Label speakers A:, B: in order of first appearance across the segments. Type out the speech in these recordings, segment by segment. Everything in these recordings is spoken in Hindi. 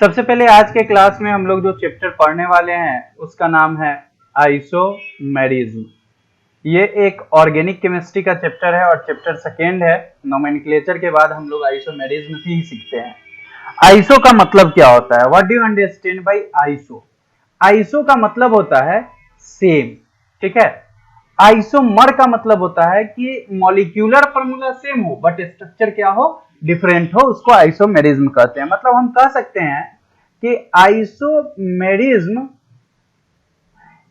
A: सबसे पहले आज के क्लास में हम लोग जो चैप्टर पढ़ने वाले हैं उसका नाम है आइसोमेरिज्म। ये एक ऑर्गेनिक केमिस्ट्री का चैप्टर है और चैप्टर सेकेंड है। नोमेनक्लेचर के बाद हम लोग आइसोमेरिज्म ही सीखते हैं। आइसो का मतलब क्या होता है? What do you understand by iso? Iso का मतलब होता है सेम, ठीक है। आइसोमर का मतलब होता है कि मॉलिक्यूलर फॉर्मूला सेम हो बट स्ट्रक्चर क्या हो, डिफरेंट हो, उसको आइसोमेरिज्म कहते हैं। मतलब हम कह सकते हैं कि isomerism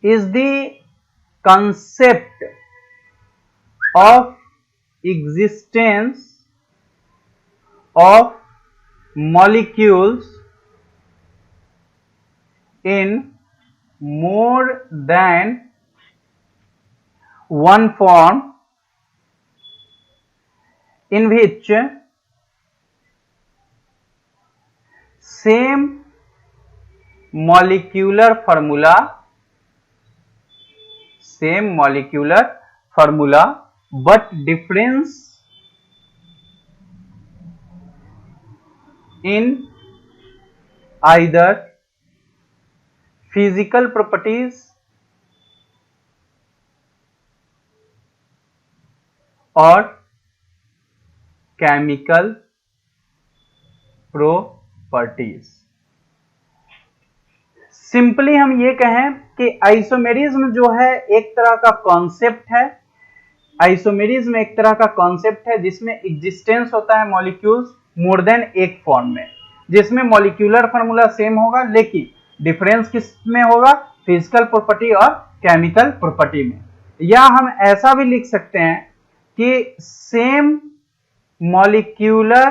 A: is the concept of existence of molecules in more than one form in which same molecular formula but difference in either physical properties और chemical properties। सिंपली हम ये कहें कि आइसोमेरिज्म जो है एक तरह का कॉन्सेप्ट है। आइसोमेरिज्म एक तरह का कॉन्सेप्ट है जिसमें एग्जिस्टेंस होता है मॉलिक्यूल्स मोर देन एक फॉर्म में, जिसमें मॉलिक्यूलर फार्मूला सेम होगा लेकिन डिफरेंस किस में होगा? फिजिकल प्रॉपर्टी और केमिकल प्रॉपर्टी में। या हम ऐसा भी लिख सकते हैं कि same molecular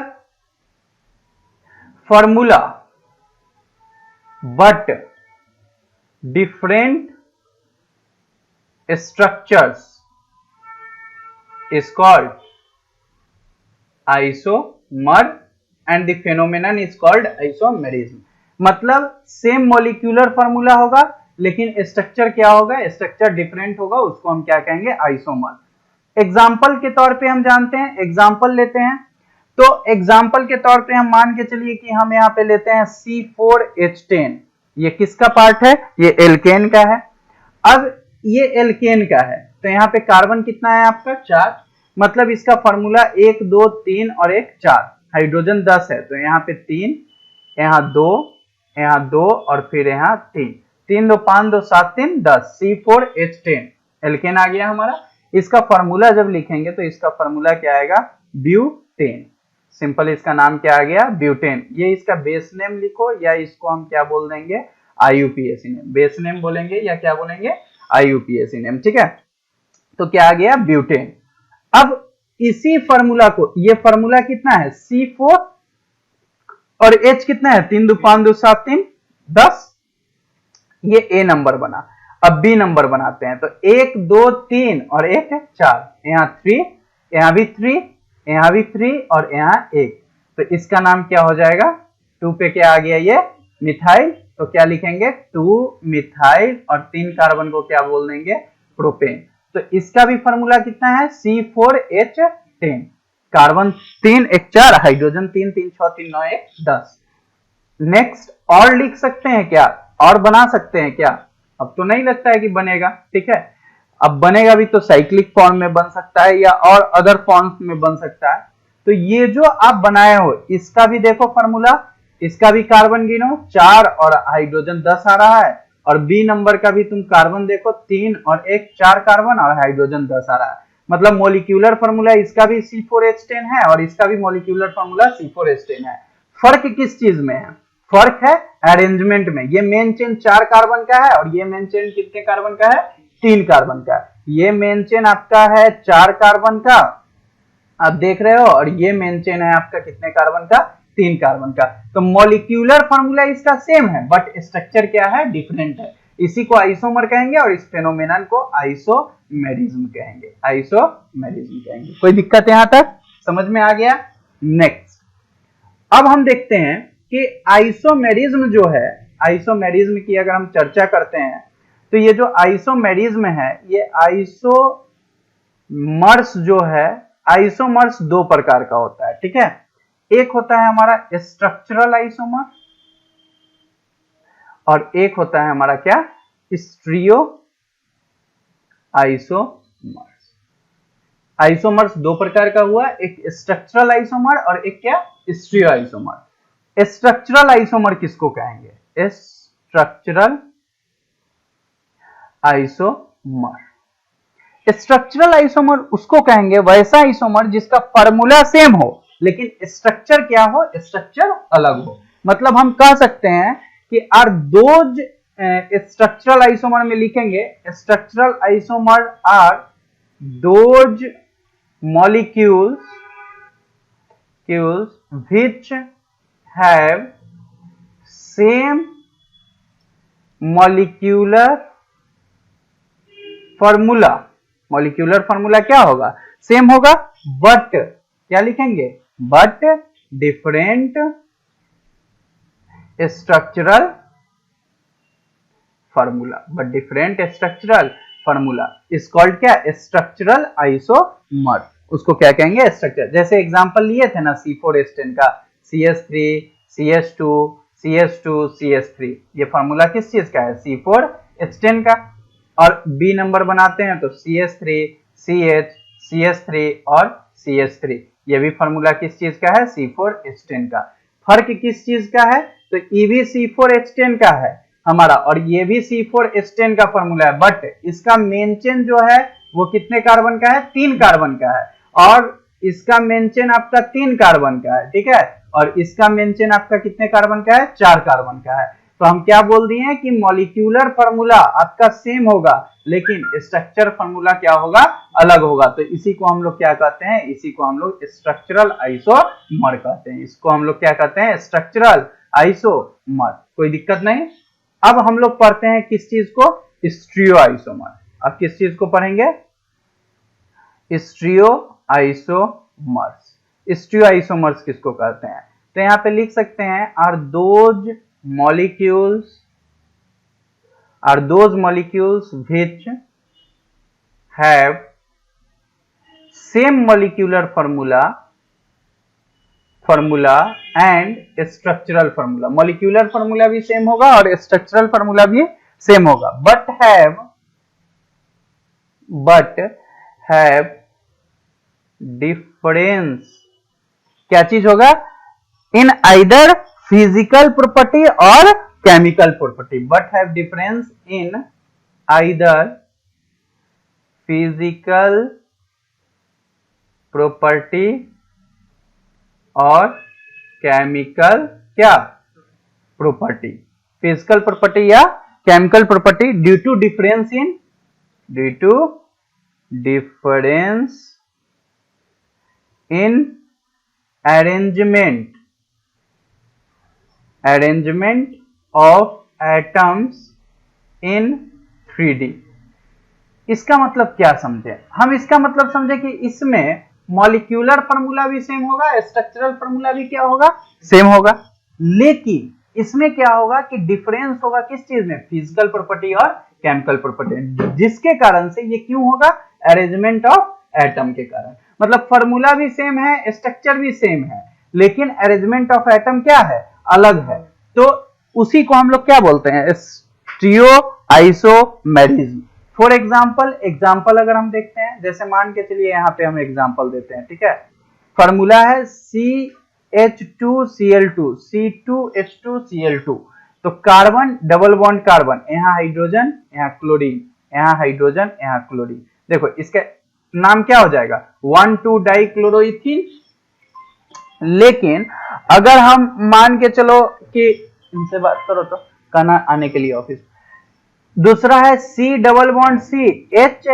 A: formula but different structures is called isomer and the phenomenon is called isomerism। मतलब सेम मॉलिक्यूलर फार्मूला होगा लेकिन स्ट्रक्चर क्या होगा? स्ट्रक्चर डिफरेंट होगा, उसको हम क्या कहेंगे? आइसोमर। एग्जाम्पल के तौर पे हम जानते हैं, एग्जाम्पल लेते हैं तो एग्जाम्पल के तौर पे हम मान के चलिए कि हम यहाँ पे लेते हैं C4H10। ये किसका पार्ट है? ये एल्केन का है। अब ये एल्केन का है तो यहाँ पे कार्बन कितना है आपका? 4। मतलब इसका फॉर्मूला 1 2 3 और 1 4। हाइड्रोजन 10 है तो यहाँ पे 3, यहाँ 2, यहाँ 2 और फिर यहाँ 3। 3 2 5 2 7 3 10 C4H10 एल्केन आ गया हमारा। इसका फॉर्मूला जब लिखेंगे तो इसका फॉर्मूला क्या आएगा? ब्यूटेन। सिंपल इसका नाम क्या आ गया? ब्यूटेन। ये इसका बेस नेम लिखो या इसको हम क्या बोल देंगे? IUPAC name. बेस नेम बोलेंगे या क्या बोलेंगे? आईयूपीएसी नेम, ठीक है। तो क्या आ गया? ब्यूटेन। अब इसी फार्मूला को, ये फार्मूला कितना है? C4 और H कितना है? 3 2 5 2 7 3 10। ये A नंबर बना। अब B नंबर बनाते हैं तो 1 2 3 और 1 4। यहाँ 3, यहाँ भी 3, यहाँ भी 3 और यहाँ 1। तो इसका नाम क्या हो जाएगा? 2 पे क्या आ गया? ये मिथाइल। तो क्या लिखेंगे? 2 मिथाइल और 3 कार्बन को क्या बोल देंगे? प्रोपेन। तो इसका भी फॉर्मूला कितना है? C4H10। Carbon 3 1 4, hydrogen 3 3 6 3 9 1 10। नेक्स्ट और लिख सकते हैं क्या? और बना सकते हैं क्या? अब तो नहीं लगता है कि बनेगा, ठीक है। अब बनेगा भी तो साइक्लिक फॉर्म में बन सकता है या और अदर फॉर्म्स में बन सकता है। तो ये जो आप बनाए हो इसका भी देखो फॉर्मूला, इसका भी कार्बन गिनो 4 और हाइड्रोजन 10 आ रहा है। और बी नंबर का भी तुम कार्बन देखो 3 और 1 4 कार्बन और हाइड्रोजन 10 आ रहा है। मतलब मॉलिक्यूलर फॉर्मूला इसका भी C4H10 है और इसका भी मॉलिक्यूलर फॉर्मूला C4H10 है। फर्क किस चीज में है? फर्क है अरेंजमेंट में। ये मेन चेन 4 कार्बन का है और ये मेन चेन कितने कार्बन का है? 3 कार्बन का। ये मेन चेन आपका है 4 कार्बन का, आप देख रहे हो, और ये मेन चेन है आपका कितने कार्बन का? 3 कार्बन का। तो मॉलिक्यूलर फॉर्मूला इसका सेम है बट स्ट्रक्चर क्या है? डिफरेंट है। इसी को आइसोमर कहेंगे और इस फेनोमेनन को आइसोमेरिज्म कहेंगे। आइसोमेरिज्म कहेंगे। कोई दिक्कत यहां तक समझ में आ गया? नेक्स्ट अब हम देखते हैं कि आइसोमेरिज्म जो है, आइसोमेरिज्म की अगर हम चर्चा करते हैं तो ये जो आइसोमेरिज्म है, ये आइसोमर्स जो है, आइसोमर्स 2 प्रकार का होता है, ठीक है। एक होता है हमारा स्ट्रक्चरल आइसोमर और एक होता है हमारा क्या, स्टीरियो आइसोमर्स। आइसोमर्स दो प्रकार का हुआ, एक स्ट्रक्चरल आइसोमर और एक क्या, स्टीरियो आइसोमर। स्ट्रक्चरल आइसोमर किसको कहेंगे, स्ट्रक्चरल आइसोमर। स्ट्रक्चरल आइसोमर उसको कहेंगे वैसा आइसोमर जिसका फार्मूला सेम हो लेकिन स्ट्रक्चर क्या हो, स्ट्रक्चर अलग हो। मतलब हम कह सकते हैं कि आर दोज स्ट्रक्चरल आइसोमर में लिखेंगे, structural isomer are those molecules which have same molecular formula। molecular formula क्या होगा, सेम होगा, बट क्या लिखेंगे, but different structural formula, but different structural formula is called क्या, स्ट्रक्चरल आइसोमर। उसको क्या कहेंगे, स्ट्रक्चर। जैसे एग्जांपल लिए थे ना C4H10 का, CH3 CH2 CH2 CH3, ये फार्मूला किस चीज का है, C4H10 का। और B नंबर बनाते हैं तो CH3 CH CH3 और CH3, ये भी फार्मूला किस चीज का है, C4H10 का। फर्क किस चीज का है, तो ये भी C4H10 का है हमारा और ये भी C4H10 का फार्मूला है, बट इसका मेन चेन जो है वो कितने कार्बन का है, 3 कार्बन का है, और इसका मेन चेन आपका 3 कार्बन का है, ठीक है, और इसका मेन चेन आपका कितने कार्बन का है, 4 कार्बन का है। तो हम क्या बोल दिए हैं कि मॉलिक्यूलर फार्मूला आपका सेम होगा लेकिन स्ट्रक्चर फार्मूला क्या होगा, अलग होगा। तो इसी को हम लोग क्या कहते हैं, इसी को हम लोग स्ट्रक्चरल आइसोमर कहते हैं। इसको हम लोग क्या कहते हैं, स्ट्रक्चरल आइसोमर। कोई दिक्कत नहीं। अब हम लोग पढ़ते हैं किस चीज को, स्टीरियो आइसोमर। अब किस चीज को पढ़ेंगे, स्टीरियो आइसोमर्स। स्टीरियो आइसोमर्स किसको कहते हैं, तो यहां पे लिख सकते हैं are those molecules which have same molecular formula and structural formula। molecular formula भी सेम होगा और structural formula भी सेम होगा, but have difference। क्या चीज होगा, in either physical property or chemical property, but have difference in either physical property और केमिकल क्या प्रॉपर्टी, फिजिकल प्रॉपर्टी या chemical property, due to difference in arrangement of atoms in 3D। इसका मतलब क्या समझे हम, इसका मतलब समझे कि इसमें मॉलिक्यूलर फार्मूला भी सेम होगा, स्ट्रक्चरल फार्मूला भी क्या होगा, सेम होगा, लेकिन इसमें क्या होगा कि डिफरेंस होगा किस चीज में, फिजिकल प्रॉपर्टी और केमिकल प्रॉपर्टी, जिसके कारण से ये क्यों होगा, अरेंजमेंट ऑफ एटम के कारण। मतलब फार्मूला भी सेम है, स्ट्रक्चर भी सेम है, लेकिन अरेंजमेंट ऑफ एटम क्या है, अलग है। तो उसी को हम लोग क्या बोलते हैं, स्टीरियो आइसोमेरिज्म। फॉर एग्जाम्पल अगर हम देखते हैं, जैसे मान के चलिए यहाँ पे हम एग्जाम्पल देते हैं, ठीक है। फार्मूला है CH2Cl2 C2H2Cl2। तो कार्बन डबल बॉन्ड कार्बन, यहाँ हाइड्रोजन यहाँ क्लोरीन, यहाँ हाइड्रोजन यहाँ क्लोरीन। देखो इसका नाम क्या हो जाएगा, 1,2-डाइक्लोरोइथीन। लेकिन अगर हम मान के चलो कि इनसे बात करो तो कहना आने के लिए ऑफिस, दूसरा है C double bond C H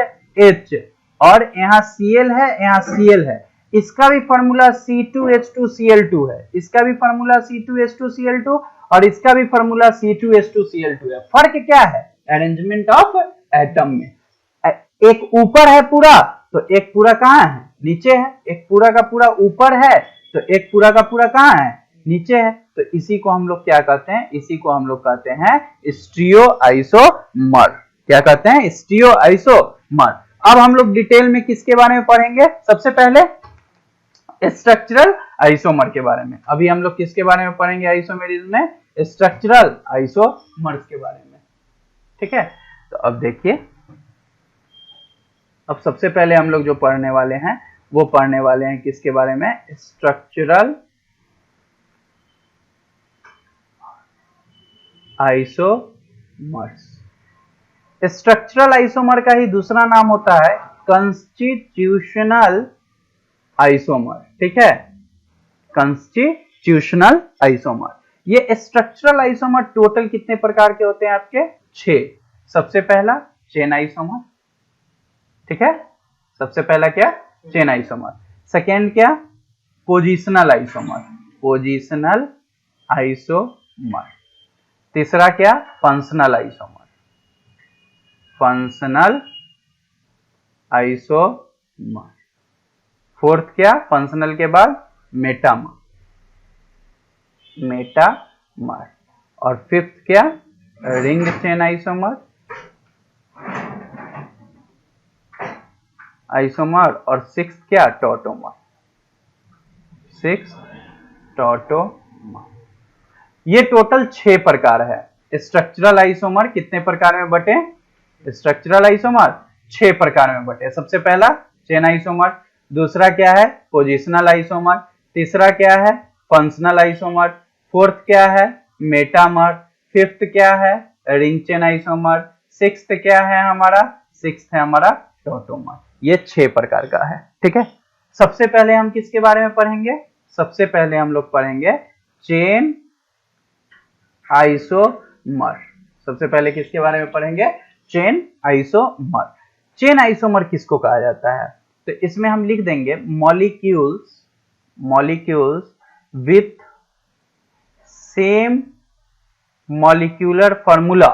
A: और यहाँ Cl है यहाँ Cl है, इसका भी फार्मूला C2H2Cl2 है, इसका भी फार्मूला C2H2Cl2 और इसका भी फार्मूला C2H2Cl2 है। फर्क क्या है, अरेंजमेंट ऑफ एटम में, एक ऊपर है पूरा तो एक पूरा कहाँ है, नीचे है, एक पूरा का पूरा ऊपर है तो एक पूरा का पूरा कहाँ है, नीचे है। तो इसी को हम लोग क्या कहते हैं, इसी को हम लोग कहते हैं स्टीरियो आइसोमर। क्या कहते हैं, स्टीरियो आइसोमर। अब हम लोग डिटेल में किसके बारे में पढ़ेंगे, सबसे पहले स्ट्रक्चरल आइसोमर के बारे में। अभी हम लोग किसके बारे में पढ़ेंगे आइसोमेरिज्म में, स्ट्रक्चरल आइसोमर्स के बारे में। ठीक है, तो अब देखिए, अब सबसे पहले हम लोग जो पढ़ने वाले हैं वो पढ़ने वाले हैं किसके बारे में, स्ट्रक्चरल आइसोमर्स। स्ट्रक्चरल आइसोमर का ही दूसरा नाम होता है कंस्टिट्यूशनल आइसोमर। ठीक है, कंस्टिट्यूशनल आइसोमर। ये स्ट्रक्चरल आइसोमर टोटल कितने प्रकार के होते हैं आपके, 6। सबसे पहला चेन आइसोमर। ठीक है, सबसे पहला क्या, चेन आइसोमर। सेकेंड क्या, पोजिशनल आइसोमर, पोजिशनल आइसोमर। तीसरा क्या, functional isomer, functional isomer. Fourth क्या, फंक्शनल के बाद मेटामर, मेटामर। और फिफ्थ क्या, रिंग चेन आइसोमर, आइसोमर। और सिक्स क्या, टॉटोमर, सिक्स टॉटोमर। ये टोटल 6 प्रकार है। स्ट्रक्चरल आइसोमर कितने प्रकार में बटे, स्ट्रक्चरल आइसोमर 6 प्रकार में बटे। सबसे पहला चेन आइसोमर, दूसरा क्या है, पोजिशनल आइसोमर, तीसरा क्या है, फंक्शनल आइसोमर, फोर्थ क्या है, मेटामर, फिफ्थ क्या है, रिंग चेन आइसोमर, सिक्स्थ क्या है हमारा, सिक्स्थ है हमारा टॉटोमर। ये 6 प्रकार का है। ठीक है, सबसे पहले हम किसके बारे में पढ़ेंगे, सबसे पहले हम लोग पढ़ेंगे चेन आइसोमर। सबसे पहले किसके बारे में पढ़ेंगे, चेन आइसोमर। चेन आइसोमर किसको कहा जाता है, तो इसमें हम लिख देंगे molecules, molecules with same molecular formula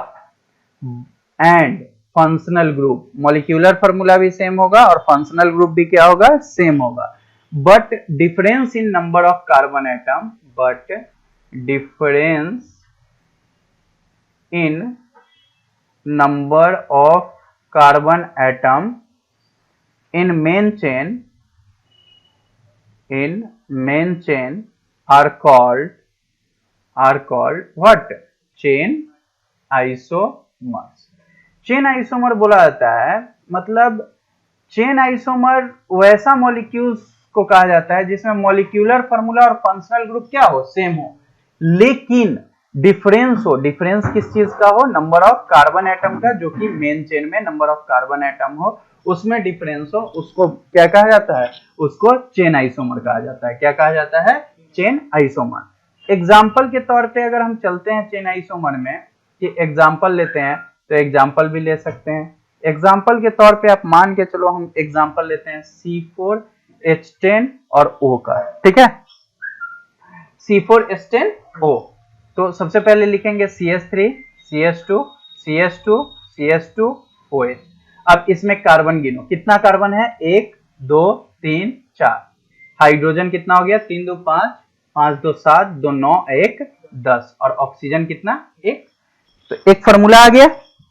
A: and functional group. Molecular formula भी सेम होगा और फंक्शनल ग्रुप भी क्या होगा, सेम होगा। But difference in number of carbon atom, but difference in number of carbon atom in main chain are called what, chain isomers। Chain isomer बोला जाता है, मतलब चेन आइसोमर वैसा मॉलिक्यूल्स को कहा जाता है जिसमें मॉलिक्यूलर फॉर्मूला और फंक्शनल ग्रुप क्या हो, सेम हो, लेकिन डिफरेंस हो। डिफरेंस किस चीज का हो, नंबर ऑफ कार्बन एटम का, जो कि मेन चेन में नंबर ऑफ कार्बन एटम हो उसमें डिफरेंस हो, उसको क्या कहा जाता है, उसको चेन आइसोमर कहा जाता है। क्या कहा जाता है, चेन आइसोमर। एग्जाम्पल के तौर पे अगर हम चलते हैं चेन आइसोमर में, कि एग्जाम्पल लेते हैं, तो एग्जाम्पल भी ले सकते हैं। एग्जाम्पल के तौर पे आप मान के चलो, हम एग्जाम्पल लेते हैं C4H10 और O का। ठीक है, C4H10O। तो सबसे पहले लिखेंगे CH3 CH2 CH2 CH2OH। अब इसमें कार्बन गिनो, कितना कार्बन है, 1 2 3 4। हाइड्रोजन कितना हो गया, 3 2 5 5 2 7 2 9 1 10। और ऑक्सीजन कितना, 1। तो एक फॉर्मूला आ गया।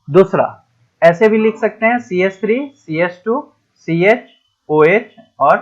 A: दूसरा ऐसे भी लिख सकते हैं CH3 CH2 CHOH और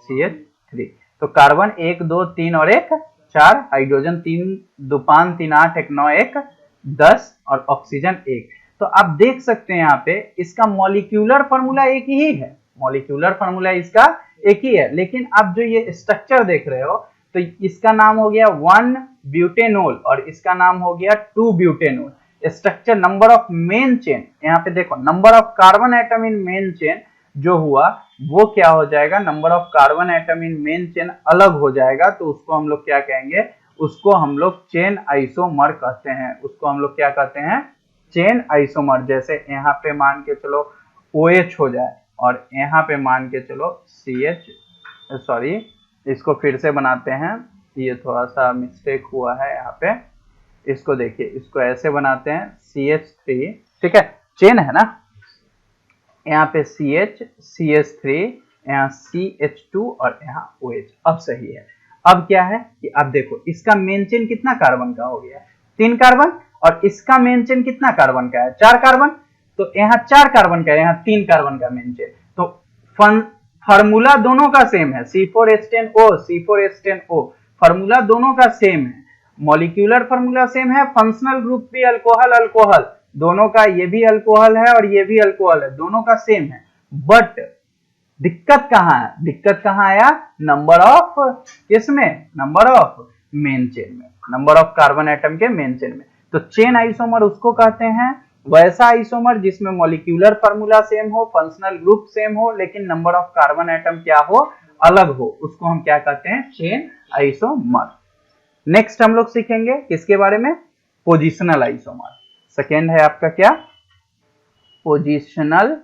A: CH3। तो कार्बन 1 2 3 और 1 4, हाइड्रोजन 3 2 5 3 8 1 9 1 10 और ऑक्सीजन 1। तो आप देख सकते हैं यहाँ पे इसका मॉलिक्यूलर फॉर्मूला एक ही है, मॉलिक्यूलर फॉर्मूला इसका एक ही है, लेकिन आप जो ये स्ट्रक्चर देख रहे हो, तो इसका नाम हो गया 1 ब्यूटेनोल और इसका नाम हो गया 2 butanol. Structure, number of main chain, यहाँ पे देखो number of carbon atom in main chain जो हुआ वो क्या हो जाएगा, number of carbon atom in main chain अलग हो जाएगा, तो उसको हम लोग क्या कहेंगे, उसको हम लोग चेन आइसोमर कहते हैं। उसको हम लोग क्या कहते हैं, चेन आइसोमर। जैसे यहाँ पे मान के चलो OH हो जाए और यहाँ पे मान के चलो इसको फिर से बनाते हैं, ये थोड़ा सा मिस्टेक हुआ है यहाँ पे। इसको देखिए, इसको ऐसे बनाते हैं CH3, ठीक है, चेन है ना, यहाँ पे CH3, यहाँ CH2 और यहाँ OH। अब सही है। अब क्या है कि अब देखो इसका मेन चेन कितना कार्बन का हो गया, 3 कार्बन, और इसका मेन चेन कितना कार्बन का है, 4 कार्बन। तो यहाँ 4 कार्बन का है, यहाँ 3 कार्बन का मेन चेन। तो फार्मूला दोनों का सेम है, C4H10O C4H10O, फार्मूला दोनों का सेम है, मॉलिक्यूलर फार्मूला सेम है, फंक्शनल ग्रुप भी अल्कोहल अल्कोहल दोनों का, ये भी अल्कोहल है और ये भी अल्कोहल है, दोनों का सेम है। बट दिक्कत कहाँ है, दिक्कत कहाँ आया, नंबर ऑफ, किसमें, नंबर ऑफ मेन चेन में, नंबर ऑफ कार्बन एटम के मेन चेन में। तो चेन आइसोमर उसको कहते हैं, वैसा आइसोमर जिसमें मॉलिक्यूलर फार्मूला सेम हो, फंक्शनल ग्रुप सेम हो, लेकिन नंबर ऑफ कार्बन एटम क्या हो, अलग हो, उसको हम क्या कहते हैं, चेन आइसोमर। नेक्स्ट हम लोग सीखेंगे किसके बारे में, पोजिशनल आइसोमर। सेकेंड है आपका क्या, पोजिशनल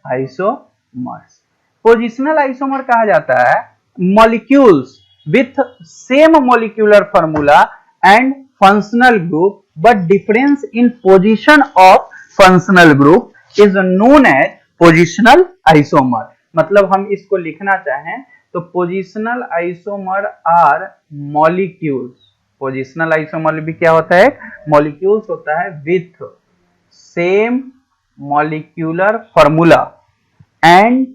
A: आइसोमर्स। पोजिशनल आइसोमर कहा जाता है molecules with same molecular formula and functional group but difference in position of functional group is known as positional isomer. मतलब हम इसको लिखना चाहें तो positional isomer are molecules, positional isomer भी क्या होता है, मॉलिक्यूल्स होता है with same molecular formula and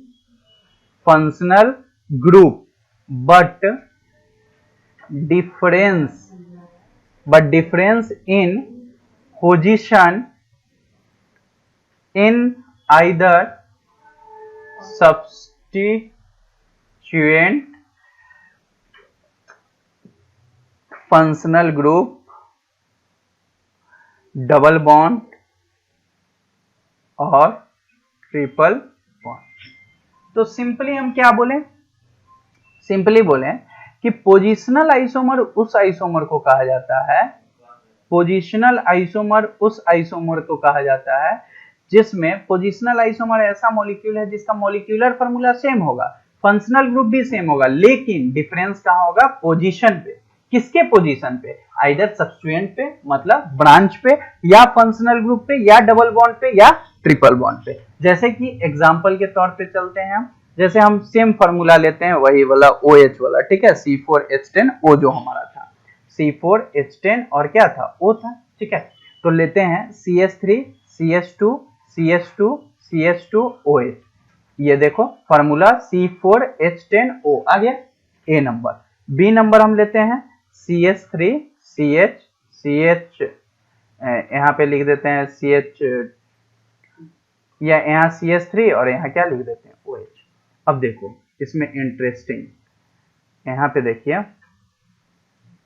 A: functional group but difference in position in either substituent functional group, double bond और ट्रिपल बॉन्ड। तो सिंपली हम क्या बोलें, सिंपली बोलें कि पोजिशनल आइसोमर उस आइसोमर को कहा जाता है, पोजिशनल आइसोमर उस आइसोमर को कहा जाता है जिसमें पोजिशनल आइसोमर ऐसा मॉलिक्यूल है जिसका मॉलिक्यूलर फार्मूला सेम होगा, फंक्शनल ग्रुप भी सेम होगा, लेकिन डिफरेंस कहां होगा, पोजीशन पे। किसके पोजीशन पे, आइदर सब्स्टिट्यूएंट पे मतलब ब्रांच पे, या फंक्शनल ग्रुप पे, या डबल बॉन्ड पे, या ट्रिपल बॉन्ड पे। जैसे कि एग्जांपल के तौर पे चलते हैं हम, जैसे हम सेम फार्मूला लेते हैं वही वाला OH वाला, ठीक है, C4H10O जो हमारा था, C4H10 और क्या था, O था, ठीक है। तो लेते हैं CH3 CH2 CH2 CH2OH, ये देखो फार्मूला C4H10O आ गया, A नंबर। B नंबर हम लेते हैं CH3 CH यहाँ पे लिख देते हैं CH, या यहाँ CH3 और यहाँ क्या लिख देते हैं OH। अब देखो इसमें इंटरेस्टिंग, यहाँ पे देखिए,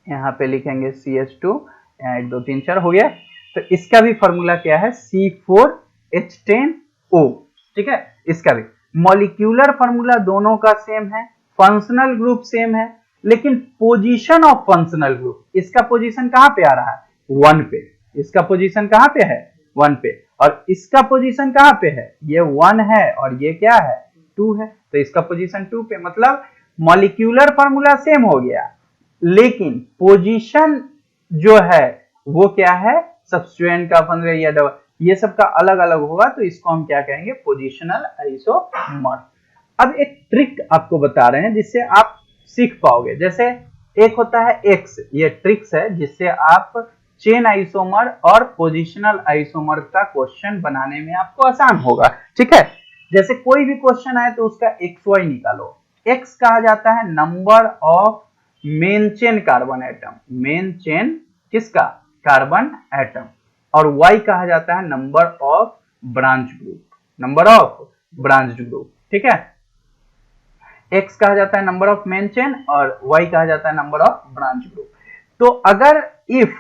A: यहाँ पे लिखेंगे CH2, यहाँ 1 2 3 4 हो गया। तो इसका भी फार्मूला क्या है, C4H10O, ठीक है। इसका भी मॉलिक्यूलर फार्मूला दोनों का सेम है, फंक्शनल ग्रुप सेम है, लेकिन पोजीशन ऑफ फंक्शनल ग्रुप, इसका पोजीशन कहां पे आ रहा है, 1 पे, इसका पोजीशन कहां पे है, 1 पे, और इसका पोजीशन कहां पे है, ये 1 है और ये क्या है, 2 है, तो इसका पोजीशन 2 पे। मतलब मॉलिक्यूलर फार्मूला सेम हो गया, लेकिन पोजीशन जो है वो क्या है, सब्स्टिट्यूएंट का फार्मूला या डबल, ये सब का अलग अलग होगा, तो इसको हम क्या कहेंगे, पोजिशनल आइसोमर। अब एक ट्रिक आपको बता रहे हैं जिससे आप सीख पाओगे। जैसे एक होता है एक्स, ये ट्रिक्स है जिससे आप चेन आइसोमर और पोजिशनल आइसोमर का क्वेश्चन बनाने में आपको आसान होगा, ठीक है। जैसे कोई भी क्वेश्चन आए तो उसका XY निकालो। एक्स कहा जाता है number of main chain carbon atom, main chain किसका, कार्बन एटम, और Y कहा जाता है number of branch group, number of branch group, ठीक है। X कहा जाता है नंबर ऑफ मेन चेन और Y कहा जाता है नंबर ऑफ ब्रांच ग्रुप। तो अगर इफ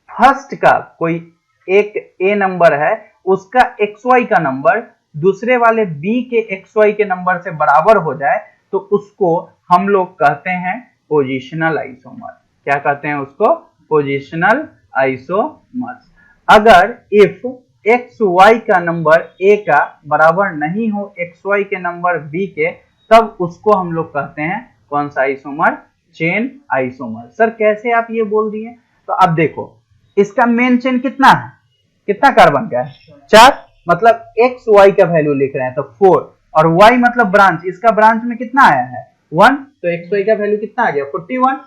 A: फर्स्ट का कोई एक A नंबर है, उसका XY का नंबर दूसरे वाले B के XY के नंबर से बराबर हो जाए, तो उसको हम लोग कहते हैं पोजिशनल आइसोमर। क्या कहते हैं उसको, पोजिशनल आइसोमर्स। अगर इफ XY का नंबर A का बराबर नहीं हो XY के नंबर B के, तब उसको हम लोग कहते हैं कौन सा आइसोमर, चेन आइसोमर। सर कैसे आप ये बोल दिए, तो अब देखो इसका मेन चेन कितना है, कितना कार्बन का है, 4, मतलब XY का वैल्यू लिख रहे हैं तो 4, और Y मतलब ब्रांच, इसका ब्रांच में कितना आया है 1, तो XY का वैल्यू कितना आ गया 41,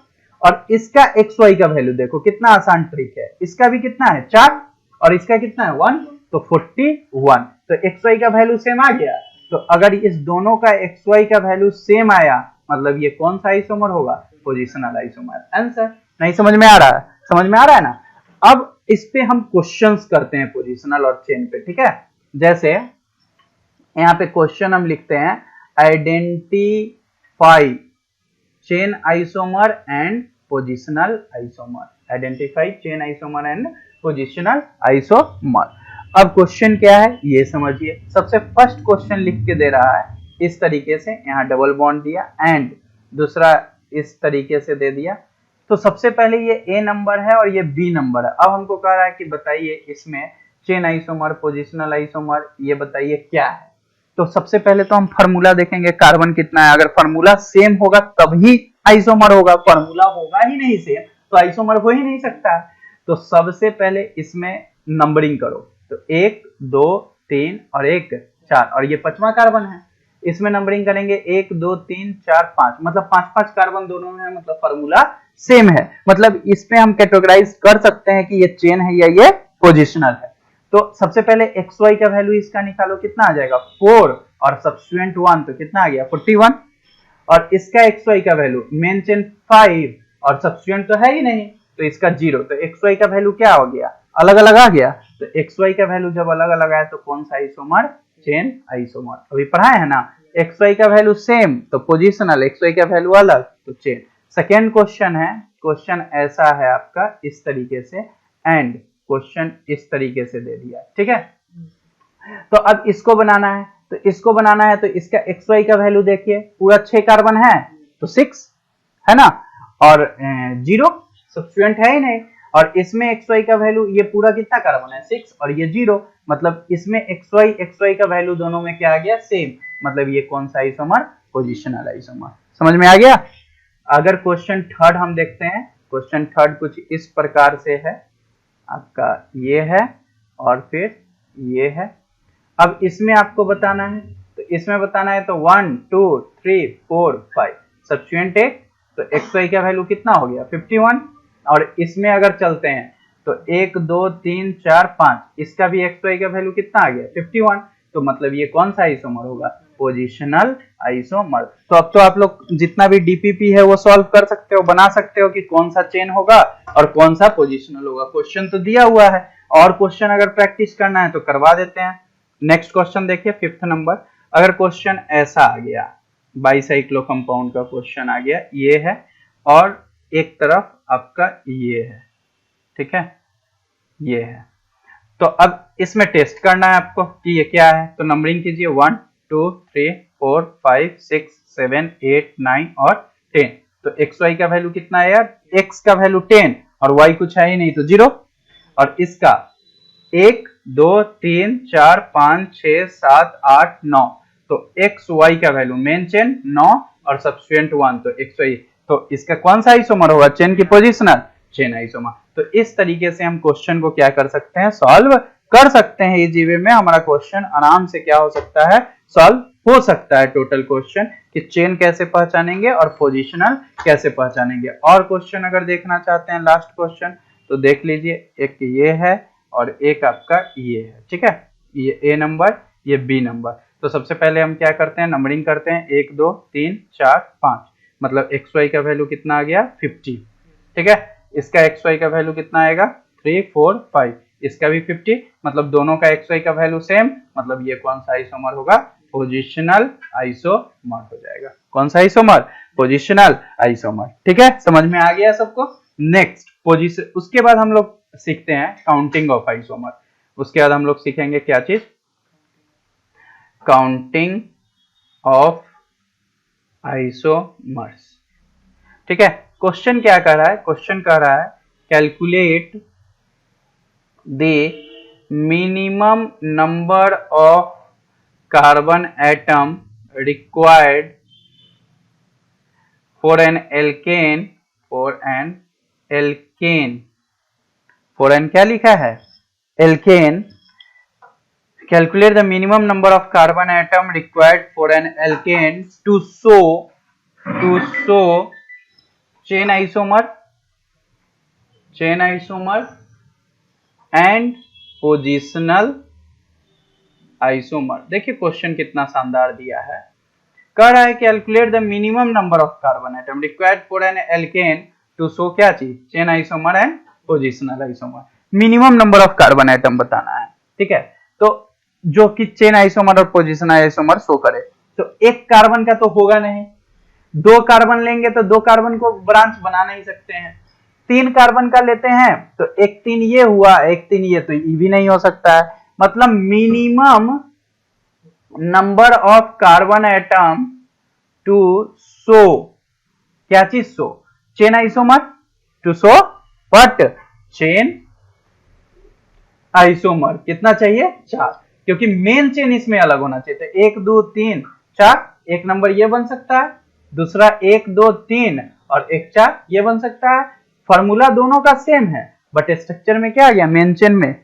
A: और इसका XY का वैल्यू देखो कितना आसान ट्रिक है, इसका भी कितना है 4 और इसका कितना है 1, तो 41, तो XY का वैल्यू सेम आ गया। तो अगर इस दोनों का XY का वैल्यू सेम आया, मतलब ये कौन सा आइसोमर होगा, पोजिशनल आइसोमर। आंसर। नहीं समझ में आ रहा है? समझ में आ रहा है ना? अब इस पे हम क्वेश्चंस करते हैं पोजिशनल और चेन पे, ठीक है। जैसे यहाँ पे क्वेश्चन हम लिखते हैं, identify chain isomer and positional isomer. Identify chain isomer and positional isomer. अब क्वेश्चन क्या है ये समझिए। सबसे फर्स्ट क्वेश्चन लिख के दे रहा है इस तरीके से, यहाँ डबल बॉन्ड दिया एंड दूसरा इस तरीके से दे दिया। तो सबसे पहले ये ए नंबर है और ये बी नंबर है। अब हमको कह रहा है कि बताइए इसमें चेन आइसोमर पोजिशनल आइसोमर ये बताइए क्या है। तो सबसे पहले तो हम फार्मूला देखेंगे कार्बन कितना है। अगर फार्मूला सेम होगा तभी आइसोमर होगा, फार्मूला होगा ही नहीं सेम तो आइसोमर हो ही नहीं सकता। तो सबसे पहले इसमें नंबरिंग करो, तो 1 2 3 और 1 4 और ये 5वां कार्बन है। इसमें नंबरिंग करेंगे 1 2 3 4 5, मतलब 5 कार्बन दोनों में है, मतलब फार्मूला सेम है। मतलब इस पे हम कैटेगराइज कर सकते हैं कि ये चेन है या ये पोजिशनल है। तो सबसे पहले XY का वैल्यू इसका निकालो, कितना आ जाएगा 4 और सब्स्टिट्यूएंट 1 तो कितना आ गया 41। और इसका XY का वैल्यू मेन चेन 5 और सब्स्टिट्यूएंट तो है ही नहीं तो इसका 0, तो XY का वैल्यू क्या हो गया अलग अलग आ गया। तो XY का वैल्यू जब अलग अलग आया तो कौन सा आइसोमर? Chain isomer. अभी पढ़ाए है ना, XY का वैल्यू सेम तो पोजिशनल, XY का वैल्यू अलग तो चेन। सेकेंड क्वेश्चन है, क्वेश्चन ऐसा है आपका इस तरीके से एंड क्वेश्चन इस तरीके से दे दिया, ठीक है। तो अब इसको बनाना है, तो इसको बनाना है तो इसका XY का वैल्यू देखिए, पूरा 6 कार्बन है तो 6 है ना, और 0 सब्स्टिट्यूएंट है ही नहीं। और इसमें XY का वैल्यू ये पूरा कितना कार्बन है 6 और ये 0, मतलब इसमें XY का वैल्यू दोनों में क्या आ गया सेम, मतलब ये कौन सा आइसोमर? Positional isomer. समझ में आ गया? अगर क्वेश्चन थर्ड हम देखते हैं, क्वेश्चन थर्ड कुछ इस प्रकार से है आपका, ये है और फिर ये है। अब इसमें आपको बताना है, तो इसमें बताना है तो 1 2 3 4 5 सब्स्टिट्यूएंट 1 तो XY का वैल्यू कितना हो गया 51। और इसमें अगर चलते हैं तो 1 2 3 4 5 इसका भी XY का वैल्यू कितना आ गया 51, तो मतलब ये कौन सा आइसोमर होगा? Positional isomer. तो अब तो आप लोग जितना भी डीपीपी है वो सॉल्व कर सकते हो, बना सकते हो कि कौन सा चेन होगा और कौन सा पोजिशनल होगा। क्वेश्चन तो दिया हुआ है और क्वेश्चन अगर प्रैक्टिस करना है तो करवा देते हैं। नेक्स्ट क्वेश्चन देखिए 5th नंबर। अगर क्वेश्चन ऐसा आ गया, बाइसाइक्लो कंपाउंड का क्वेश्चन आ गया, ये है और एक तरफ आपका ये है, ठीक है, ये है। तो अब इसमें टेस्ट करना है आपको कि ये क्या है। तो नंबरिंग कीजिए 1 2 3 4 5 6 7 8 9 और 10। तो XY का वैल्यू कितना है यार? X का वैल्यू 10 और Y कुछ है ही नहीं तो 0। और इसका 1 2 3 4 5 6 7 8 9, तो XY का वैल्यू मेन चेन 9 और सब्स्टिट्यूएंट 1 तो XY, तो इसका कौन सा आइसोमर होगा? चेन की पोजिशनल? Chain isomer. तो इस तरीके से हम क्वेश्चन को क्या कर सकते हैं? सॉल्व कर सकते हैं। इजी वे में हमारा क्वेश्चन आराम से क्या हो सकता है? सॉल्व हो सकता है। टोटल क्वेश्चन कि चेन कैसे पहचानेंगे और पोजिशनल कैसे पहचानेंगे। और क्वेश्चन अगर देखना चाहते हैं लास्ट क्वेश्चन तो देख लीजिए, एक ये है और एक आपका ये है, ठीक है, ये A नंबर ये B नंबर। तो सबसे पहले हम क्या करते हैं? नंबरिंग करते हैं 1 2 3 4 5, मतलब XY का वैल्यू कितना आ गया 50, ठीक है। इसका XY का वैल्यू कितना आएगा 3 4 5, इसका भी 50, मतलब दोनों का XY का वैल्यू सेम, मतलब ये कौन सा आइसोमर होगा? पोजिशनल आइसोमर हो जाएगा। कौन सा आइसोमर? पोजिशनल आइसोमर, ठीक है। समझ में आ गया सबको? नेक्स्ट पोजिशन, उसके बाद हम लोग सीखते हैं काउंटिंग ऑफ आइसोमर। उसके बाद हम लोग सीखेंगे क्या चीज? काउंटिंग ऑफ आइसोमर्स, ठीक है। क्वेश्चन क्या कर रहा है? क्वेश्चन कह रहा है calculate the minimum number of carbon atom required for an alkane, for an क्या लिखा है? Alkane. Calculate the minimum number of carbon atom required for an alkane to show chain isomer and positional isomer। देखिए क्वेश्चन कितना शानदार दिया है। कह रहा है calculate the minimum number of carbon atom required for an alkane to show क्या चीज, chain isomer and positional isomer. Minimum number of carbon atom बताना है, ठीक है। तो जो कि चेन आइसोमर और पोजिशनल आइसोमर शो करे। तो एक कार्बन का तो होगा नहीं, 2 कार्बन लेंगे तो 2 कार्बन को ब्रांच बना नहीं सकते हैं। 3 कार्बन का लेते हैं तो एक 3 ये हुआ, एक 3 ये, तो ये भी नहीं हो सकता है। मतलब minimum number of carbon atom to show क्या चीज, show chain isomer, to show what, chain isomer. कितना चाहिए, 4, क्योंकि मेन चेन इसमें अलग होना चाहिए। तो 1 2 3 4, एक नंबर ये बन सकता है, दूसरा 1 2 3 और 1 4 ये बन सकता है। फॉर्मूला दोनों का सेम है, बट स्ट्रक्चर में क्या आ गया, मेन चेन में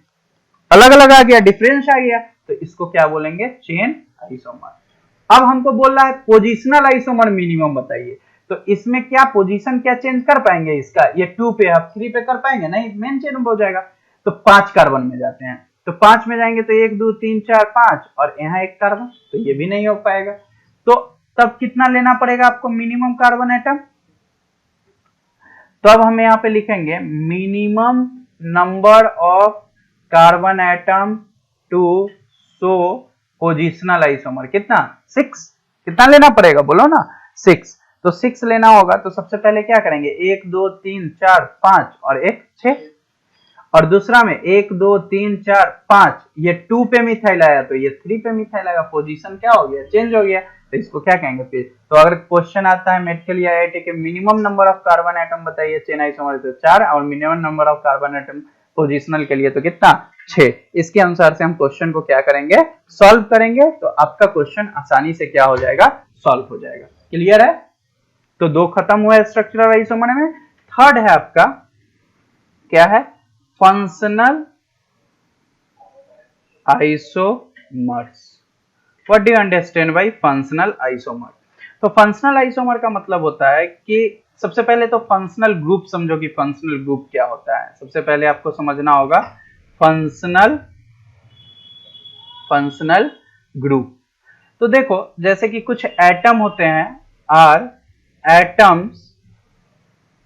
A: अलग अलग आ गया, डिफरेंस आ गया। तो इसको क्या बोलेंगे, चेन आइसोमर। अब हमको बोल रहा है पोजिशनल आइसोमर मिनिमम बताइए। तो इसमें क्या पोजीशन क्या चेंज कर पाएंगे इसका, ये 2 पे आप 3 पे कर पाएंगे, नहीं, मेन चेन में हो जाएगा। तो 5 कार्बन में जाते हैं, तो 5 में जाएंगे तो 1 2 3 4 5 और यहाँ 1 कार्बन, तो ये भी नहीं हो पाएगा। तो तब कितना लेना पड़ेगा आपको मिनिमम कार्बन एटम। तो अब हम यहाँ पे लिखेंगे minimum number of carbon atom to show positional isomer, कितना, 6। कितना लेना पड़ेगा बोलो ना, 6। तो 6 लेना होगा। तो सबसे पहले क्या करेंगे, 1 2 3 4 5 और 1 6, और दूसरा में 1 2 3 4 5, ये 2 पे मिथाइल आया तो ये 3 पे मिथाइल आएगा, पोजीशन क्या हो गया, चेंज हो गया। तो इसको क्या कहेंगे फिर। तो अगर क्वेश्चन आता है मेडिकल या आईआईटी के minimum number of carbon atom बताइए चेन आइसोमर, तो 4, और minimum number of carbon atom positional के लिए तो कितना, 6। इसके अनुसार से हम क्वेश्चन को क्या करेंगे, सॉल्व करेंगे। तो आपका क्वेश्चन आसानी से क्या हो जाएगा, सॉल्व हो जाएगा। क्लियर है। तो 2 खत्म हुआ स्ट्रक्चरल आइसोमर में। थर्ड है आपका क्या है, functional isomers. What do you understand by functional isomer. तो फंक्शनल आइसोमर का मतलब होता है कि सबसे पहले तो फंक्शनल ग्रुप समझो कि फंक्शनल ग्रुप क्या होता है। सबसे पहले आपको समझना होगा फंक्शनल ग्रुप। तो देखो जैसे कि कुछ एटम होते हैं, आर एटम्स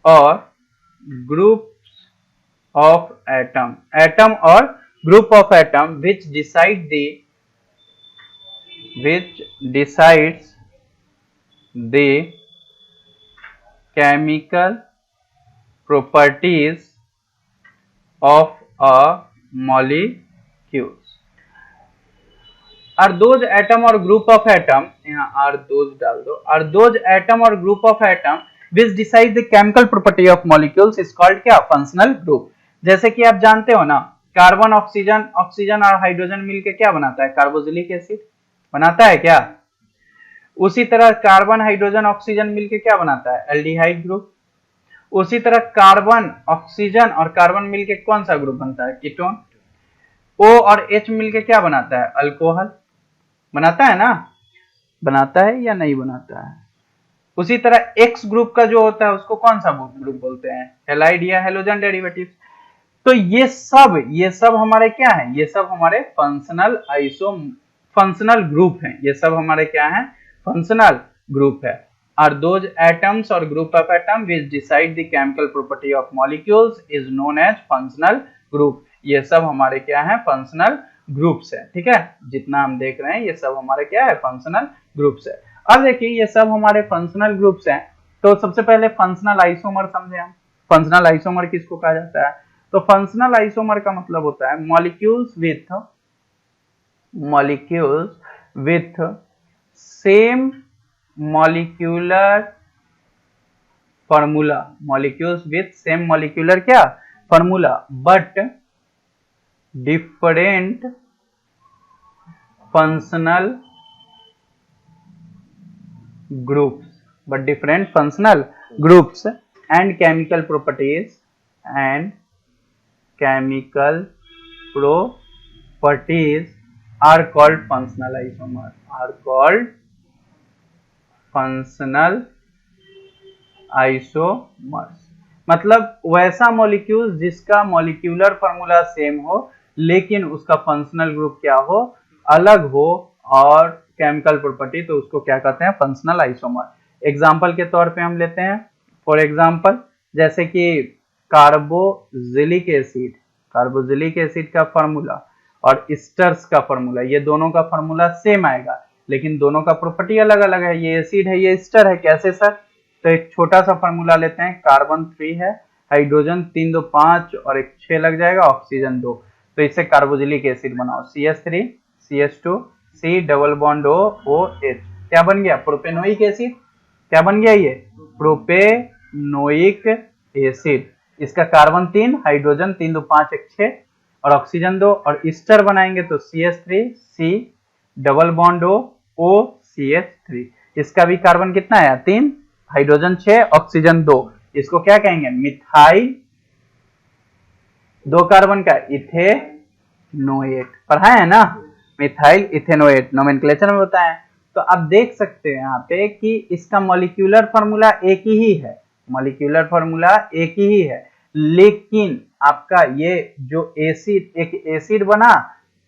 A: और ग्रुप्स ऑफ एटम, एटम और group of atom which decides the chemical properties of a molecule are those atom or group of atom, यहाँ are those डाल दो, are those atom or group of atom which decide the chemical property of molecules is called क्या, functional group। जैसे कि आप जानते हो ना, कार्बन ऑक्सीजन, ऑक्सीजन और हाइड्रोजन मिलके क्या बनाता है, कार्बोक्सिलिक एसिड बनाता है क्या। उसी तरह कार्बन हाइड्रोजन ऑक्सीजन मिलके क्या बनाता है, एल्डिहाइड ग्रुप। उसी तरह कार्बन ऑक्सीजन और कार्बन मिलके कौन सा ग्रुप बनता है, कीटोन। O और H मिलके क्या बनाता है, अल्कोहल बनाता है ना, बनाता है या नहीं बनाता है। उसी तरह X ग्रुप का जो होता है उसको कौन सा ग्रुप बोलते हैं, हैलाइड या हैलोजन डेरिवेटिव्स। तो ये सब हमारे क्या है, ये सब हमारे फंक्शनल ग्रुप हैं। ये सब हमारे क्या है, फंक्शनल ग्रुप है। आर दोज एटम्स और group of atom which decide the chemical property of molecules is known as functional group. ये सब हमारे क्या है, फंक्शनल ग्रुप्स है। ठीक है, जितना हम देख रहे हैं ये सब हमारे क्या है, फंक्शनल ग्रुप्स है। अब देखिए ये सब हमारे फंक्शनल ग्रुप्स हैं। तो सबसे पहले फंक्शनल आइसोमर समझे हम। फंक्शनल आइसोमर किसको कहा जाता है, तो फंक्शनल आइसोमर का मतलब होता है molecules with same molecular formula, molecules with same molecular क्या formula, but different functional groups and chemical properties are called functional isomers। मतलब वैसा मॉलिक्यूल जिसका मॉलिक्यूलर फॉर्मूला सेम हो लेकिन उसका फंक्शनल ग्रुप क्या हो, अलग हो, और केमिकल प्रॉपर्टी, तो उसको क्या कहते हैं, फंक्शनल आइसोमर। एग्जांपल के तौर पे हम लेते हैं, फॉर एग्जांपल जैसे कि कार्बोजिलिक एसिड, कार्बोजिलिक एसिड का फार्मूला और एस्टर्स का फार्मूला, ये दोनों का फार्मूला सेम आएगा, लेकिन दोनों का प्रॉपर्टी अलग अलग है। ये एसिड है, ये एस्टर है, कैसे सर? तो एक छोटा सा फार्मूला लेते हैं, कार्बन 3 है, हाइड्रोजन 3 2 5 और एक 6 लग जाएगा, ऑक्सीजन 2, तो इससे कार्बोजिलिक एसिड बनाओ, CH3 CH2 C double bond OH, क्या बन गया? Propanoic acid. क्या बन गया? ये प्रोपेनोइक एसिड। इसका कार्बन 3, हाइड्रोजन 3 2 5 1 6 और ऑक्सीजन 2, और ईस्टर बनाएंगे तो CH3 C double bond OCH3। इसका भी कार्बन कितना है? 3, हाइड्रोजन 6, ऑक्सीजन 2। इसको क्या कहेंगे? मिथाइल, 2 कार्बन का इथेनोएट, पढ़ा है ना, मिथाइल इथेनोएट नोमेनक्लेचर में होता है। तो आप देख सकते हैं यहाँ पे कि इसका मॉलिक्यूलर फार्मूला एक ही है, मॉलिक्यूलर फार्मूला एक ही है, लेकिन आपका ये जो एसिड, एक एसिड बना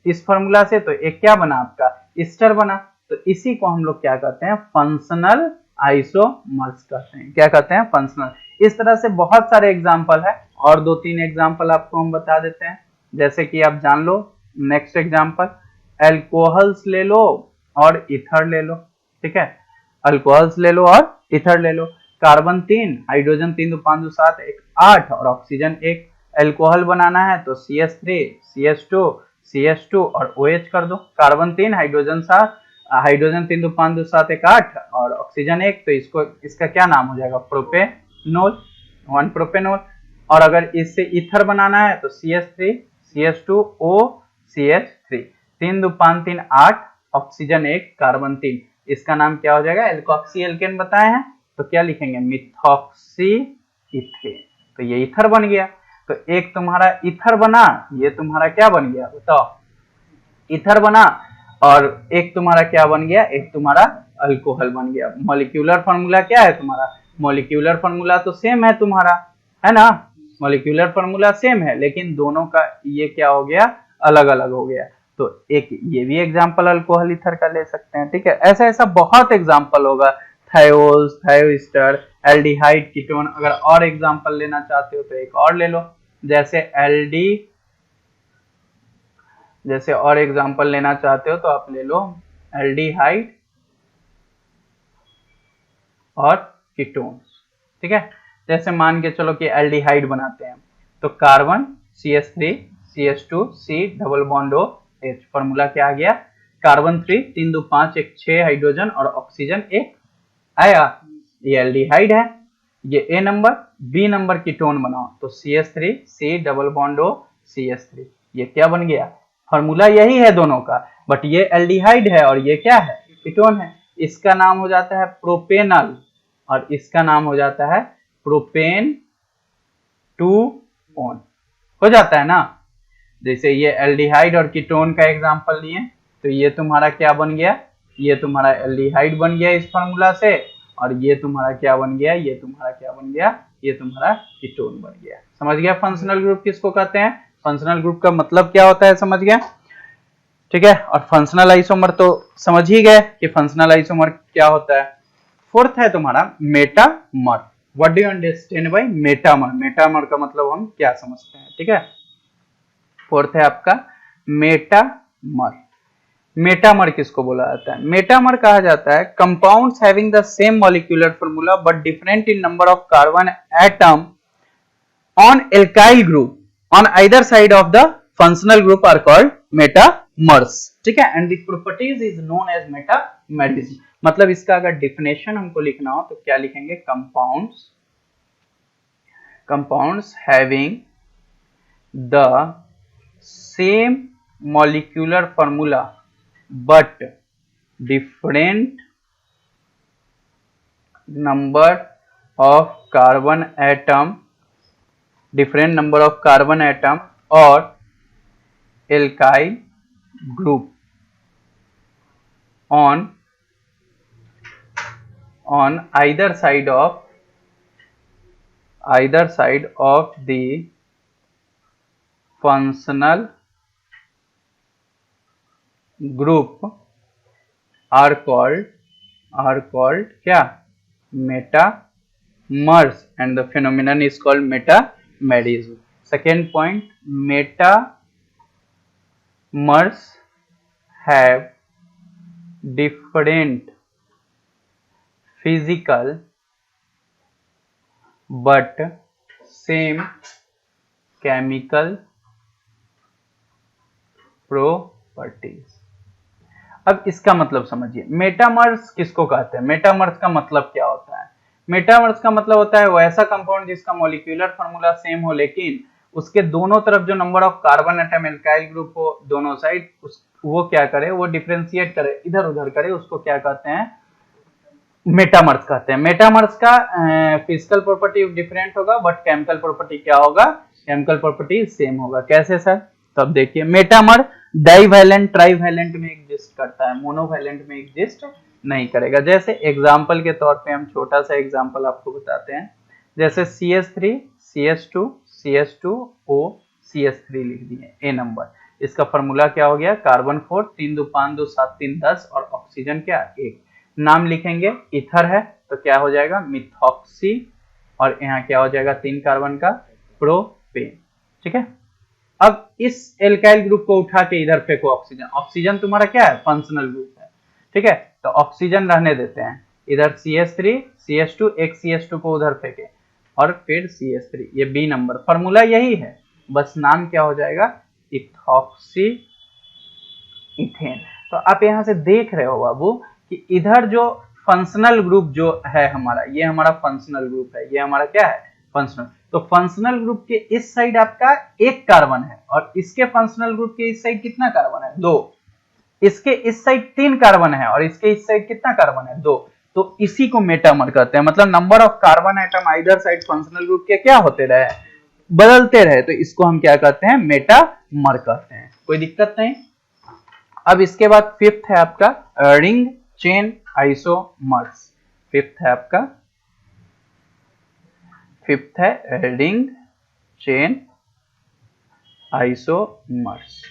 A: इस फार्मूला से, तो एक क्या बना? आपका ईस्टर बना। तो इसी को हम लोग क्या कहते हैं? फंक्शनल आइसोमर्स कहते हैं। क्या कहते हैं? फंक्शनल। इस तरह से बहुत सारे एग्जाम्पल है, और 2-3 एग्जाम्पल आपको हम बता देते हैं, जैसे कि आप जान लो। नेक्स्ट एग्जाम्पल, अल्कोहल्स ले लो और ईथर ले लो, ठीक है, अल्कोहल्स ले लो और ईथर ले लो। कार्बन 3, हाइड्रोजन 3 2 5 2 7 1 8 और ऑक्सीजन 1। अल्कोहल बनाना है तो CH3 CH2 CH2 और OH कर दो। कार्बन 3, हाइड्रोजन 7, हाइड्रोजन 3 2 5 2 7 1 8 और ऑक्सीजन 1, तो इसको, इसका क्या नाम हो जाएगा? Propanol, 1 propanol. और अगर इससे ईथर बनाना है तो CH3 CH2 OCH3, 3 2 5 3 8, oxygen 1, carbon 3, इसका नाम क्या हो जाएगा? एल्कोक्सी एल्केन बताए हैं, तो क्या लिखेंगे? Methoxy ethane. तो ये ईथर बन गया। तो एक तुम्हारा ईथर बना, ये तुम्हारा क्या बन गया बताओ? ईथर बना। और एक तुम्हारा क्या बन गया? एक तुम्हारा अल्कोहल बन गया। मॉलिक्यूलर फार्मूला क्या है तुम्हारा? मॉलिक्यूलर फार्मूला तो सेम है तुम्हारा, है ना, मॉलिक्यूलर फार्मूला सेम है, लेकिन दोनों का ये क्या हो गया? अलग अलग हो गया। तो एक ये भी एग्जांपल अल्कोहल ईथर का ले सकते हैं, ठीक है। ऐसा ऐसा बहुत एग्जांपल होगा, थायोल्स, थायोस्टर, एल्डिहाइड, कीटोन। अगर और एग्जांपल लेना चाहते हो तो एक और ले लो, जैसे जैसे और एग्जांपल लेना चाहते हो तो आप ले लो एल्डिहाइड और कीटोन्स, ठीक है। जैसे मान के चलो कि एल्डिहाइड बनाते हैं, तो carbon CH3 CH2 C double bond OH, formula क्या आ गया? कार्बन 3 3 2 5 1 6 हाइड्रोजन और ऑक्सीजन 1 आया। ये एल्डिहाइड है, ये A number. B number ketone बनाओ तो CH3 C double bond OCH3, ये क्या बन गया? फॉर्मूला यही है दोनों का, बट ये एल्डिहाइड है और ये क्या है? कीटोन है। इसका नाम हो जाता है प्रोपेनल और इसका नाम हो जाता है प्रोपेन 2 ओन, हो जाता है ना। जैसे ये एल्डिहाइड और कीटोन का एग्जांपल लिए, तो ये तुम्हारा क्या बन गया? ये तुम्हारा एल्डिहाइड बन गया इस फॉर्मूला से, और ये तुम्हारा क्या बन गया? ये तुम्हारा क्या बन गया? ये तुम्हारा कीटोन बन गया। समझ गया फंक्शनल ग्रुप किसको कहते हैं? फंक्शनल ग्रुप का मतलब क्या होता है, समझ गया, ठीक है। और फंक्शनल आइसोमर तो समझ ही गए कि फंक्शनल आइसोमर क्या होता है। फोर्थ है तुम्हारा metamer. What do you understand by metamer? Metamer का मतलब हम क्या समझते हैं, ठीक है। फोर्थ है आपका मेटामर। मेटामर किसको बोला जाता है? मेटामर कहा जाता है compounds having the same molecular formula but different in number of carbon atom on alkyl group on either side of the functional group are called metamers, ठीक है। and the properties is known as metamerism। मतलब इसका अगर डिफिनेशन हमको लिखना हो तो क्या लिखेंगे? Compounds having the same molecular formula but different number of carbon atom or alkyl group on either side of the functional group are called क्या, metamers, and the phenomenon is called metamerism. Second point, metamers have different physical but same chemical properties. अब इसका मतलब समझिए, मेटामर्स किसको कहते हैं, मेटामर्स का मतलब क्या होता है। मेटामर्स का मतलब होता है वो ऐसा कंपाउंड जिसका मॉलिक्यूलर फार्मूला सेम हो लेकिन उसके दोनों तरफ जो number of carbon atom alkyl group हो दोनों साइड, वो क्या करे, वो डिफरेंशिएट करे, इधर उधर करे, उसको क्या कहते हैं, मेटामर्स कहते हैं। मेटामर्स का फिजिकल प्रॉपर्टी डिफरेंट होगा बट केमिकल प्रॉपर्टी क्या होगा, केमिकल प्रॉपर्टी सेम होगा। कैसे सर, तब देखिए, मेटामर डाइवैलेंट ट्राइवैलेंट में एग्जिस्ट करता है, मोनोवैलेंट में एग्जिस्ट नहीं करेगा। जैसे एग्जांपल के तौर पे हम छोटा सा एग्जांपल आपको बताते हैं, जैसे CH3 CH2 CH2O CH3 लिख दिए ए नंबर, इसका फॉर्मूला क्या हो गया, कार्बन 4 3 2 5 2 7 3 10 और ऑक्सीजन क्या 1। नाम लिखेंगे, इथर है तो क्या हो जाएगा मिथॉक्सी, और यहाँ क्या हो जाएगा 3 कार्बन का प्रोपेन। ठीक है, अब इस एल्काइल ग्रुप को उठा के इधर फेंको ऑक्सीजन, ऑक्सीजन तुम्हारा क्या है, फंक्शनल ग्रुप है। ठीक है, तो ऑक्सीजन रहने देते हैं, इधर CH3 CH2 एक CH2 को उधर फेंके और फिर CH3, ये बी नंबर, फॉर्मूला यही है, बस नाम क्या हो जाएगा इथॉक्सी इथेन। तो आप यहां से देख रहे हो बाबू कि इधर जो फंक्शनल ग्रुप जो है हमारा, ये हमारा फंक्शनल ग्रुप है, ये हमारा क्या है फंक्शनल। तो फंक्शनल ग्रुप के इस साइड आपका एक कार्बन है और इसके फंक्शनल ग्रुप के इस साइड कितना कार्बन है, 2। इसके इस साइड 3 कार्बन है और इसके इस साइड कितना कार्बन है, 2। तो इसी को मेटामर कहते हैं, मतलब number of carbon atom either side functional group के क्या होते रहे, बदलते रहे, तो इसको हम क्या कहते हैं, मेटामर कहते हैं। कोई दिक्कत नहीं। अब इसके बाद फिफ्थ है आपका रिंग चेन आइसोमर्स। फिफ्थ है रिंग चेन आइसोमर्स।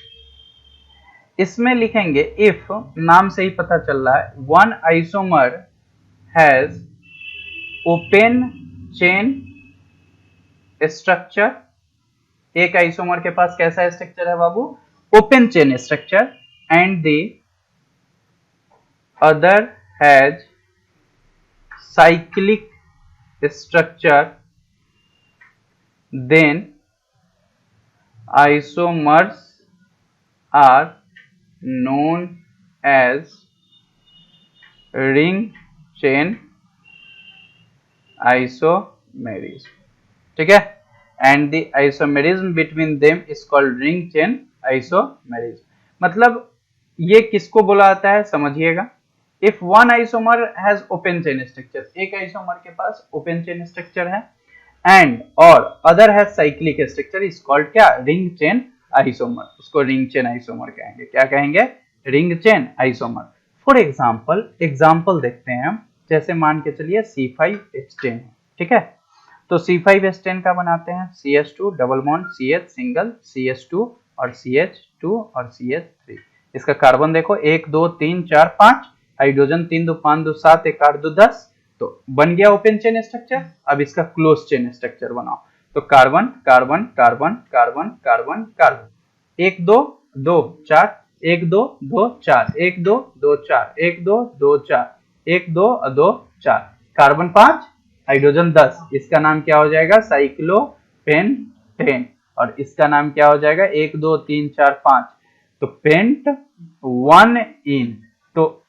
A: इसमें लिखेंगे इफ, नाम से ही पता चल रहा है, one isomer has open chain structure, एक आइसोमर के पास कैसा स्ट्रक्चर है बाबू, open chain structure, and the other has cyclic structure, then isomers are known as ring chain isomerism. ठीक है, and the isomerism between them is called ring chain isomerism। मतलब ये किसको बोला जाता है समझिएगा, if one isomer has open chain structure, एक आइसोमर के पास ओपन चेन स्ट्रक्चर है, एंड और अदर है साइक्लिक स्ट्रक्चर, इज कॉल्ड क्या, रिंग चेन आइसोमर, उसको रिंग चेन आइसोमर कहेंगे। क्या कहेंगे, ring chain isomer. For example देखते हैं हम, जैसे मान के चलिए C5H10 है। ठीक है, तो C5H10 का बनाते हैं CH2 double bond CH single, CH2 और CH2 और CH3। इसका कार्बन देखो 1 2 3 4 5, हाइड्रोजन 3 2 5 2 7 1 8 2 10, तो बन गया ओपन चेन स्ट्रक्चर। अब इसका क्लोज चेन स्ट्रक्चर बनाओ, तो carbon carbon carbon carbon carbon carbon, 1 2 2 4 1 2 2 4 1 2 2 4 1 2 2 4 1 2 2 4, carbon 5 hydrogen 10, इसका नाम क्या हो जाएगा साइक्लोपेंटेन, और इसका नाम क्या हो जाएगा 1 2 3 4 5, तो पेंट 1 इन। तो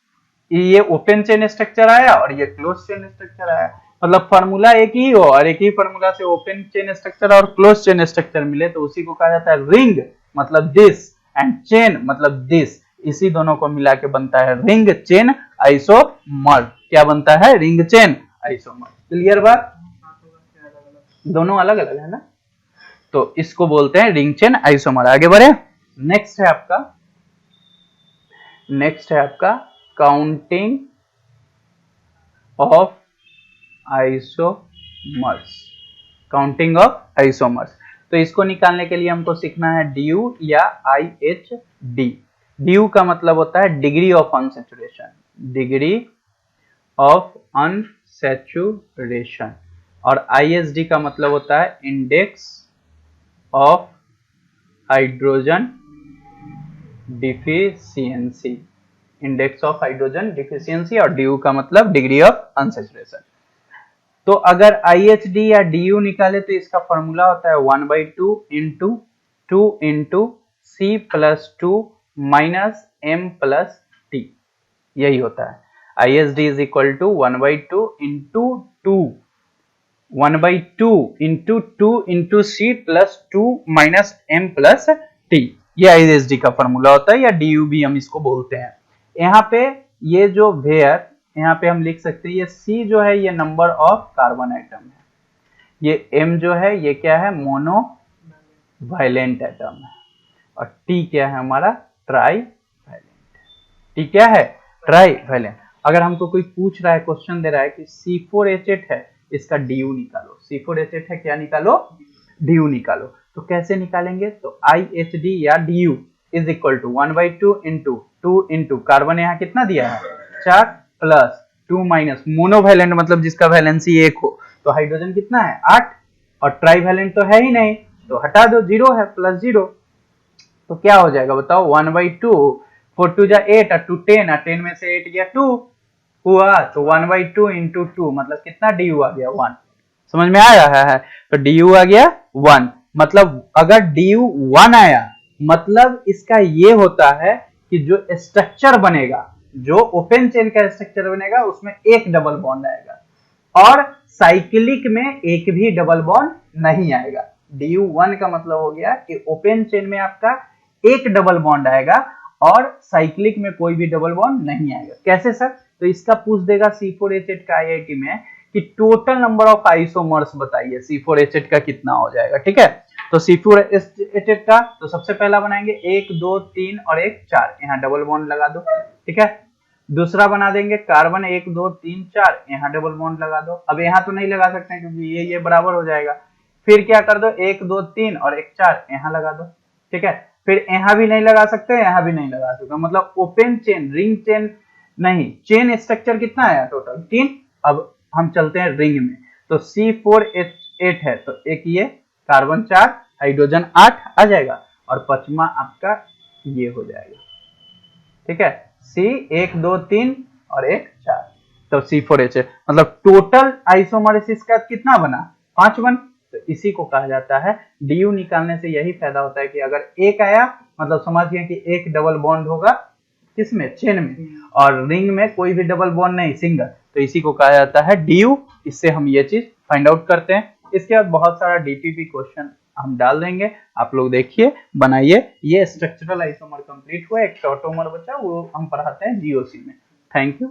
A: ये ओपन चेन स्ट्रक्चर आया और ये क्लोज चेन स्ट्रक्चर आया, मतलब फार्मूला एक ही हो और एक ही फार्मूला से ओपन चेन स्ट्रक्चर और क्लोज चेन स्ट्रक्चर मिले, तो उसी को कहा जाता है रिंग, मतलब दिस, एंड चेन मतलब दिस, इसी दोनों को मिला के बनता है रिंग चेन आइसोमर। क्या बनता है, रिंग चेन आइसोमर। क्लियर बात, दोनों अलग अलग है ना, तो इसको बोलते हैं रिंग चेन आइसोमर। आगे बढ़े, नेक्स्ट है आपका counting of isomers. Counting of isomers, तो इसको निकालने के लिए हमको सीखना है DU या IHD। DU का मतलब होता है degree of unsaturation, degree of unsaturation, और ISD का मतलब होता है index of hydrogen deficiency, index of hydrogen deficiency, और DU का मतलब डिग्री ऑफ अनसैचुरेशन। तो अगर IHD या DU निकाले तो इसका फॉर्मूला होता है 1/2 into 2 into C plus 2 minus M plus T, यही होता है। ISD is equal to 1/2 into 2, 1/2 into 2 into C plus 2 minus M plus T, ये ISD का फॉर्मूला होता है, या DU भी हम इसको बोलते हैं। यहाँ पे ये जो वेयर, यहाँ पे हम लिख सकते हैं ये C जो है ये नंबर ऑफ कार्बन आइटम है, ये M जो है ये क्या है, मोनो वायलेंट एटम है, और T क्या है हमारा, ट्राई वायलेंट। T क्या है, ट्राई वायलेंट। अगर हमको कोई पूछ रहा है, क्वेश्चन दे रहा है कि C4H8 है, इसका DU निकालो, C4H8 है, क्या निकालो, DU निकालो। तो कैसे निकालेंगे, तो IHD या DU is equal to 1/2 into 2 into carbon यहाँ कितना दिया है 4 प्लस 2 माइनस मोनोवैलेंट मतलब जिसका वैलेंसी 1 हो, तो हाइड्रोजन कितना है 8, और ट्राईवैलेंट तो है ही नहीं, तो हटा दो, 0 है, प्लस 0, तो क्या हो जाएगा बताओ, 1/2, 4 2 जा 8 और 2 10, और 10 में से 8 गया 2 हुआ, तो 1/2 इंटू 2 मतलब कितना DU आ गया 1, समझ में आ रहा है, तो DU आ गया 1, मतलब अगर DU 1 आया मतलब इसका ये होता है कि जो स्ट्रक्चर बनेगा, जो ओपन चेन का स्ट्रक्चर बनेगा उसमें एक डबल बॉन्ड आएगा, और साइक्लिक में एक भी डबल बॉन्ड नहीं आएगा। DU1 का मतलब हो गया कि ओपन चेन में आपका एक डबल बॉन्ड आएगा और साइक्लिक में कोई भी डबल बॉन्ड नहीं आएगा। कैसे सर, तो इसका पूछ देगा C4H8 का IIT में कि टोटल नंबर ऑफ आइसोमर्स बताइए C4H8 का कितना हो जाएगा, ठीक है। तो C4H8 का तो सबसे पहला बनाएंगे 1 2 3 और 1 4, यहाँ डबल बॉन्ड लगा दो, ठीक है। दूसरा बना देंगे कार्बन 1 2 3 4, यहाँ डबल बॉन्ड लगा दो, अब यहाँ तो नहीं लगा सकते हैं क्योंकि ये बराबर हो जाएगा, फिर क्या कर दो 1 2 3 और 1 4 यहाँ लगा दो, ठीक है। फिर यहाँ भी नहीं लगा सकते, यहाँ भी नहीं लगा सकते, मतलब ओपन चेन, रिंग चेन नहीं, चेन स्ट्रक्चर कितना आया टोटल 3। अब हम चलते हैं रिंग में, तो C4H8 है तो एक ये कार्बन 4 हाइड्रोजन 8 आ जाएगा, और पांचवा आपका ये हो जाएगा, ठीक है, C 1 2 3 और 1 4, तो C4H8 मतलब टोटल आइसोमरेसिस का कितना बना 5 बन, तो इसी को कहा जाता है। DU निकालने से यही फायदा होता है कि अगर एक आया मतलब समझ गए कि एक डबल बॉन्ड होगा किसमें, चेन में, और रिंग में कोई भी डबल बॉन्ड नहीं, सिंगल, तो इसी को कहा जाता है DU। इससे हम ये चीज फाइंड आउट करते हैं। इसके बाद बहुत सारा DPP क्वेश्चन हम डाल देंगे, आप लोग देखिए बनाइए। ये स्ट्रक्चरल आइसोमर कंप्लीट हुआ, एक टॉटोमर बचा वो हम पढ़ाते हैं GOC में। Thank you.